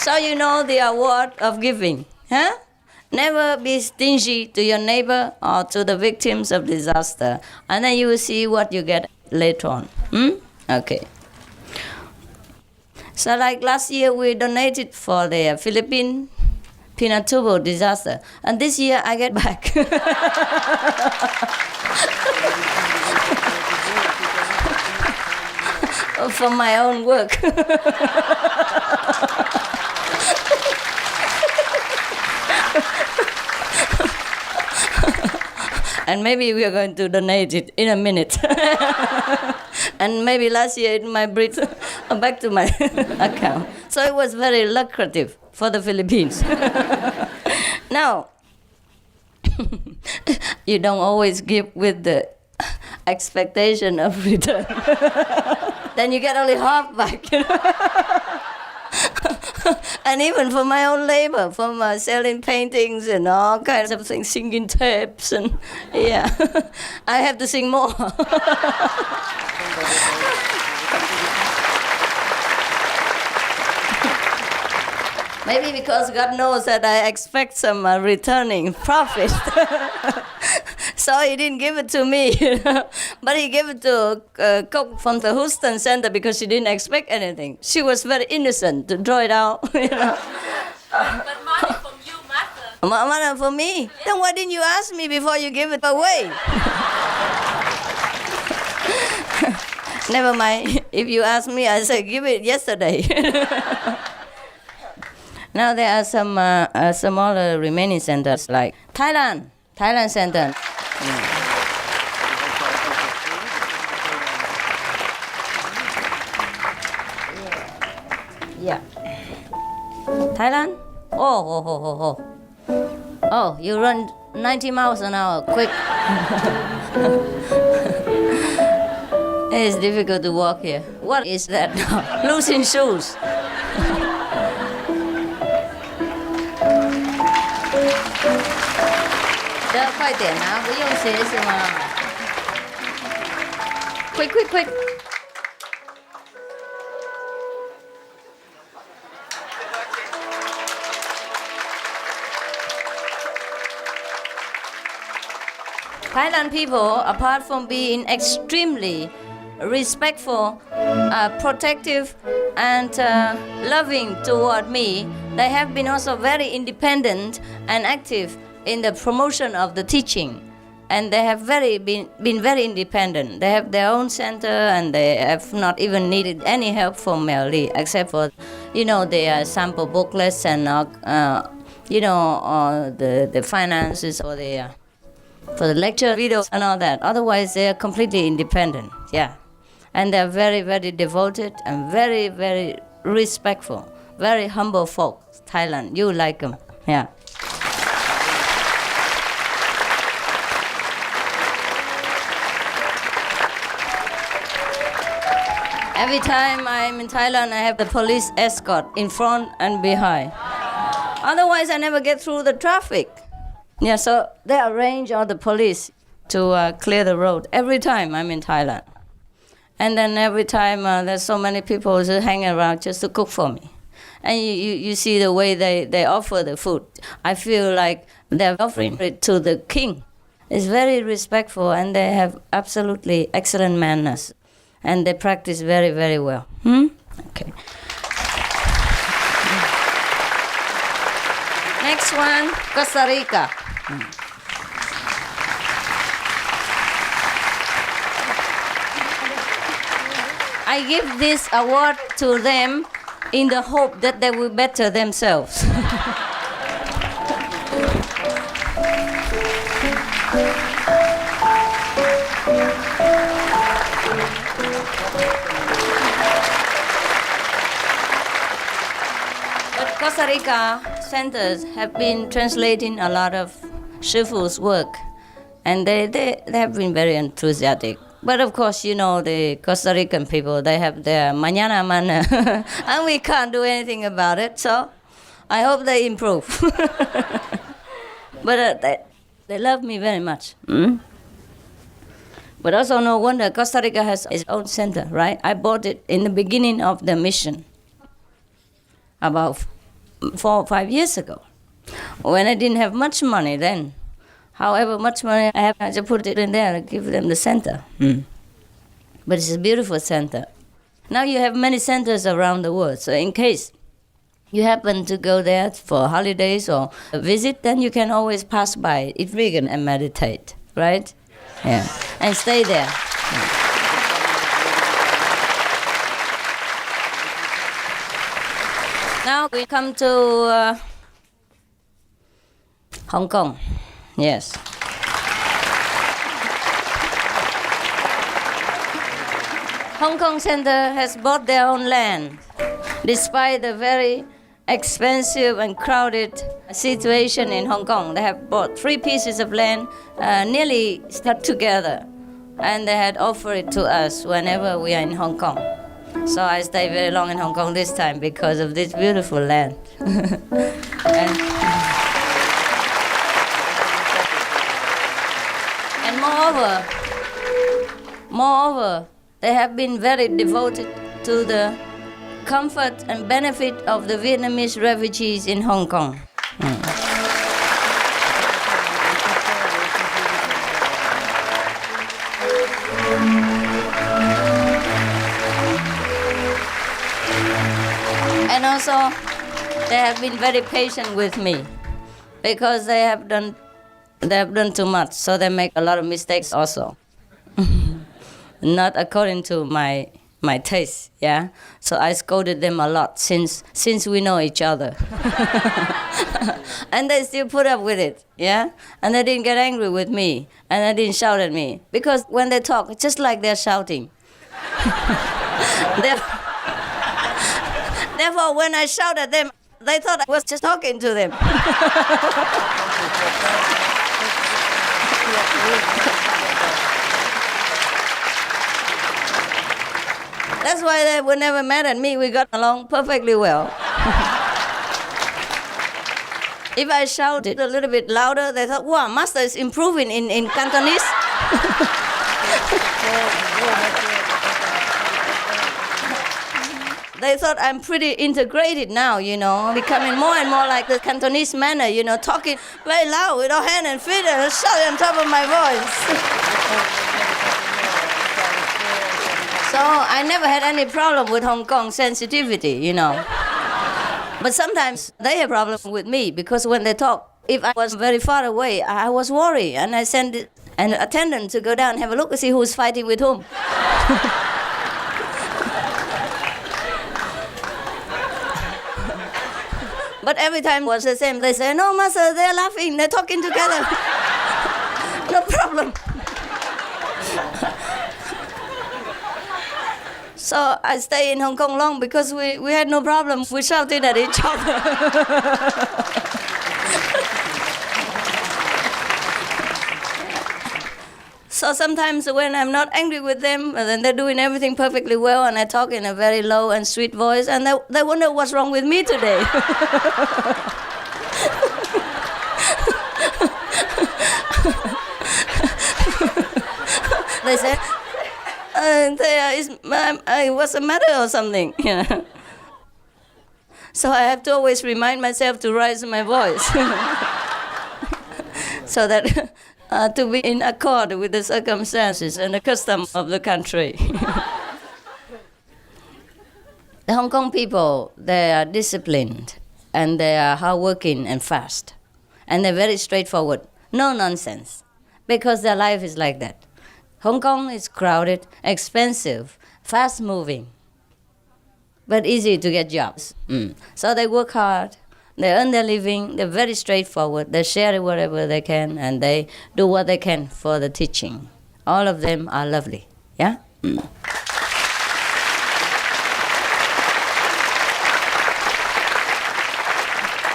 So you know the award of giving, huh? Never be stingy to your neighbor or to the victims of disaster, and then you will see what you get later on. Okay. So like last year we donated for the Philippine Pinatubo disaster, and this year I get back. From my own work. And maybe we are going to donate it in a minute. And maybe last year it might bring back to my account. So it was very lucrative for the Philippines. Now, you don't always give with the expectation of return. Then you get only half back. And even for my own labor, from selling paintings and all kinds of things, singing tapes, and yeah, I have to sing more. Maybe because God knows that I expect some returning profit. So he didn't give it to me, but he gave it to cook from the Houston Center because she didn't expect anything. She was very innocent to draw it out. But money from you, Master. Money for me? Yeah. Then why didn't you ask me before you give it away? Never mind. If you ask me, I say give it yesterday. Now there are some smaller remaining centers like Thailand Center. Yeah. Thailand? Oh. Oh, you run 90 miles an hour, quick. It's difficult to walk here. What is that now? Losing shoes. Quick. Thailand people, apart from being extremely respectful, protective, and loving toward me, they have been also very independent and active in the promotion of the teaching. And they have been very independent. They have their own center, and they have not even needed any help from Melly, except for, their sample booklets and, the finances for the lecture videos and all that. Otherwise, they are completely independent, yeah. And they're very, very devoted and very, very respectful, very humble folk. Thailand, you like them, yeah. Every time I'm in Thailand, I have the police escort in front and behind. Otherwise, I never get through the traffic. Yeah, so they arrange all the police to clear the road every time I'm in Thailand. And then every time there's so many people just hanging around just to cook for me. And you see the way they offer the food. I feel like they're offering it to the king. It's very respectful, and they have absolutely excellent manners. And they practice very, very well. Okay. Next one, Costa Rica. I give this award to them in the hope that they will better themselves. Costa Rica centers have been translating a lot of Shifu's work, and they have been very enthusiastic. But of course, the Costa Rican people, they have their mañana manner, and we can't do anything about it, so I hope they improve. But they love me very much. But also no wonder Costa Rica has its own center, right? I bought it in the beginning of the mission, about 4 or 5 years ago, when I didn't have much money then. However much money I have, I just put it in there and give them the center. But it's a beautiful center. Now you have many centers around the world, so in case you happen to go there for holidays or a visit, then you can always pass by Eat Vegan and meditate, right? Yeah, and stay there. Now we come to Hong Kong. Yes. Hong Kong Center has bought their own land, despite the very expensive and crowded situation in Hong Kong. They have bought 3 pieces of land, nearly stuck together, and they had offered it to us whenever we are in Hong Kong. So I stay very long in Hong Kong this time because of this beautiful land. And moreover, they have been very devoted to the comfort and benefit of the Vietnamese refugees in Hong Kong. And also, they have been very patient with me because they have done too much, so they make a lot of mistakes also. Not according to my taste, yeah. So I scolded them a lot since we know each other. And they still put up with it, yeah. And they didn't get angry with me, and they didn't shout at me, because when they talk, it's just like they're shouting. Therefore, when I shout at them, they thought I was just talking to them. That's why they were never mad at me. We got along perfectly well. If I shouted a little bit louder, they thought, wow, Master is improving in Cantonese. They thought I'm pretty integrated now, becoming more and more like the Cantonese manner, talking very loud with our hand and feet and shouting on top of my voice. So I never had any problem with Hong Kong sensitivity, But sometimes they have problems with me because when they talk, if I was very far away, I was worried, and I sent an attendant to go down and have a look and see who's fighting with whom. But every time was the same. They say, no, Master, they're laughing, they're talking together. No problem. So I stay in Hong Kong long because we had no problem. We shouted at each other. So sometimes when I'm not angry with them, then they're doing everything perfectly well, and I talk in a very low and sweet voice, and they wonder what's wrong with me today. They say, what's the matter or something? So I have to always remind myself to raise my voice. So that to be in accord with the circumstances and the custom of the country. The Hong Kong people, they are disciplined, and they are hardworking and fast. And they're very straightforward, no nonsense, because their life is like that. Hong Kong is crowded, expensive, fast-moving, but easy to get jobs. So they work hard, they earn their living, they're very straightforward, they share it wherever they can, and they do what they can for the teaching. All of them are lovely, yeah?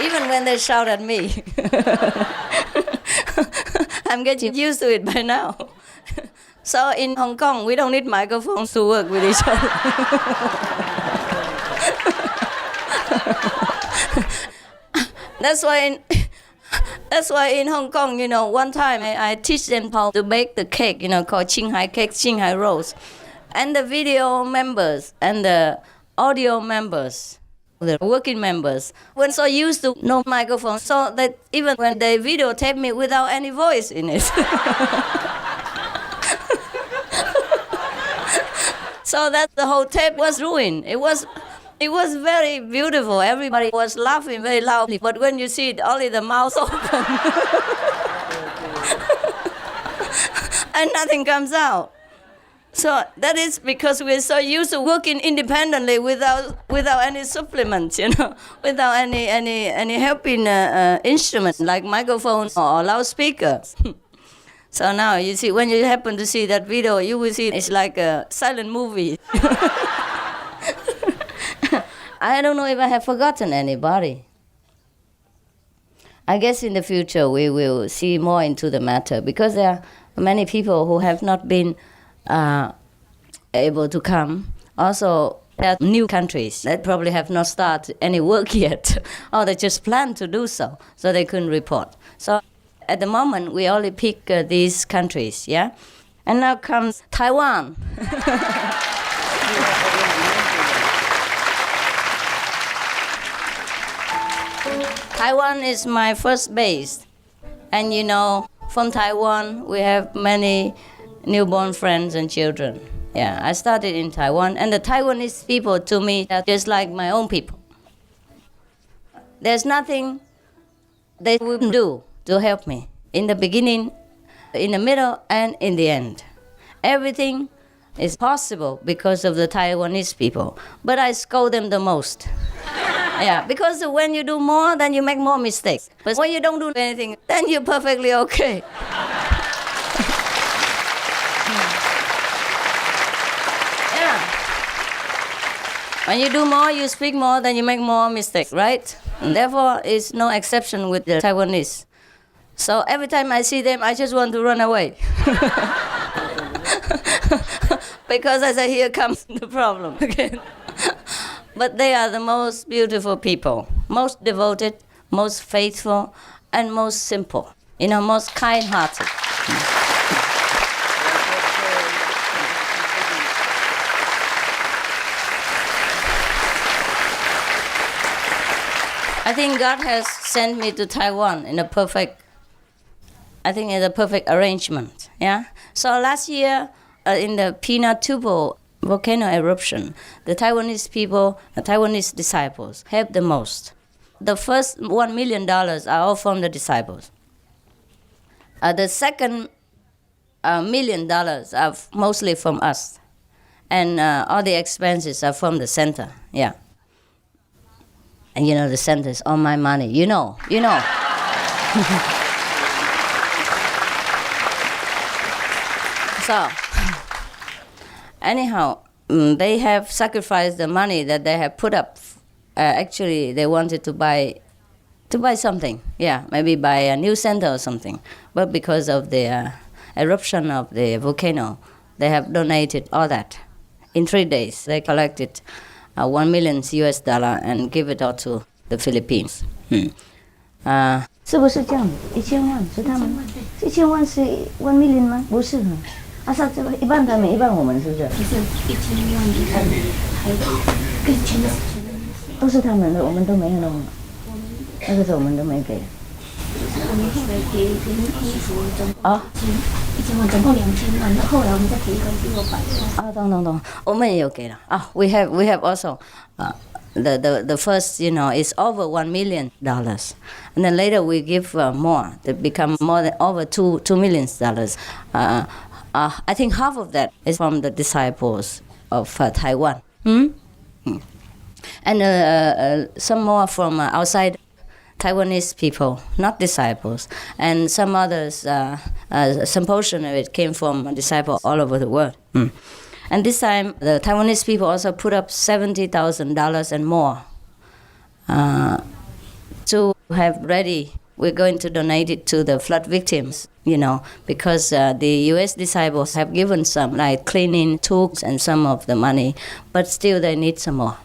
Even when they shout at me. I'm getting used to it by now. So in Hong Kong, we don't need microphones to work with each other. That's why in Hong Kong, one time I teach them how to bake the cake, called Ching cake, Ching rolls. And the video members and the audio members, the working members were so used to no microphone, so that even when they videotape me without any voice in it. So that the whole tape was ruined. It was very beautiful. Everybody was laughing very loudly. But when you see it, only the mouth open. And nothing comes out. So that is because we're so used to working independently without any supplements, without any helping instruments like microphones or loudspeakers. So now you see, when you happen to see that video, you will see it's like a silent movie. I don't know if I have forgotten anybody. I guess in the future we will see more into the matter, because there are many people who have not been able to come. Also, there are new countries that probably have not started any work yet, or they just plan to do so they couldn't report. So at the moment, we only pick these countries, yeah? And now comes Taiwan. Taiwan is my first base. And from Taiwan, we have many newborn friends and children. Yeah, I started in Taiwan, and the Taiwanese people to me are just like my own people. There's nothing they wouldn't do to help me. In the beginning, in the middle, and in the end. Everything is possible because of the Taiwanese people. But I scold them the most. Yeah, because when you do more, then you make more mistakes. But when you don't do anything, then you're perfectly okay. Yeah. When you do more, you speak more, then you make more mistakes, right? And therefore, it's no exception with the Taiwanese. So every time I see them, I just want to run away. Because I say, here comes the problem again. But they are the most beautiful people, most devoted, most faithful, and most simple, most kind-hearted. I think God has sent me to Taiwan in a perfect arrangement, yeah? So last year, in the Pinatubo volcano eruption, the Taiwanese disciples helped the most. The first $1 million are all from the disciples. The second $1 million are mostly from us. And all the expenses are from the center, yeah. And the center is all my money, you know. So, anyhow, they have sacrificed the money that they have put up. Actually, they wanted to buy something. Yeah, maybe buy a new center or something. But because of the eruption of the volcano, they have donated all that. In 3 days, they collected $1 million and give it out to the Philippines. 是不是这样？1000万是他们，1000万是1 million 吗？不是的。是这个一半他们，一半我们，是不是？不是1000万，还更钱的是都是他们的，我们都没有弄。那个时候我们都没给。我们后来给衣服1000万，总共2000万，后来我们再给一个600万。懂，我们也有给了啊。We have also the first is over $1 million, and then later we give more. They become more than over $2 million. I think half of that is from the disciples of Taiwan. And some more from outside Taiwanese people, not disciples. And some others, some portion of it came from disciples all over the world. And this time, the Taiwanese people also put up $70,000 and more to have ready. We're going to donate it to the flood victims, because the U.S. disciples have given some, like cleaning tools and some of the money, but still they need some more.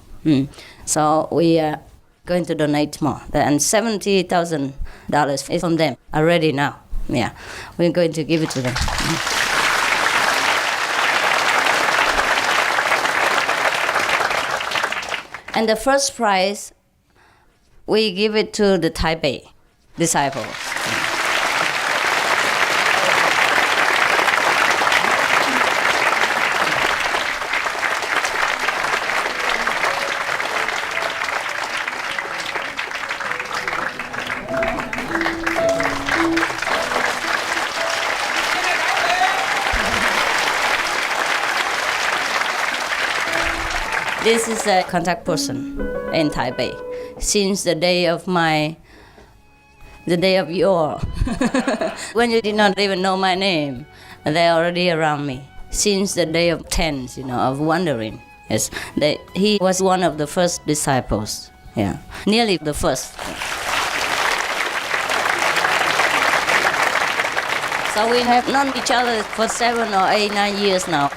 So we are going to donate more. And $70,000 is from them already now. Yeah, we're going to give it to them. And the first prize, we give it to the Taipei disciples. This is a contact person in Taipei since the day of your, when you did not even know my name, they're already around me. Since the day of tens, of wandering. Yes, he was one of the first disciples. Yeah, nearly the first. So we have known each other for 7 or 8, 9 years now.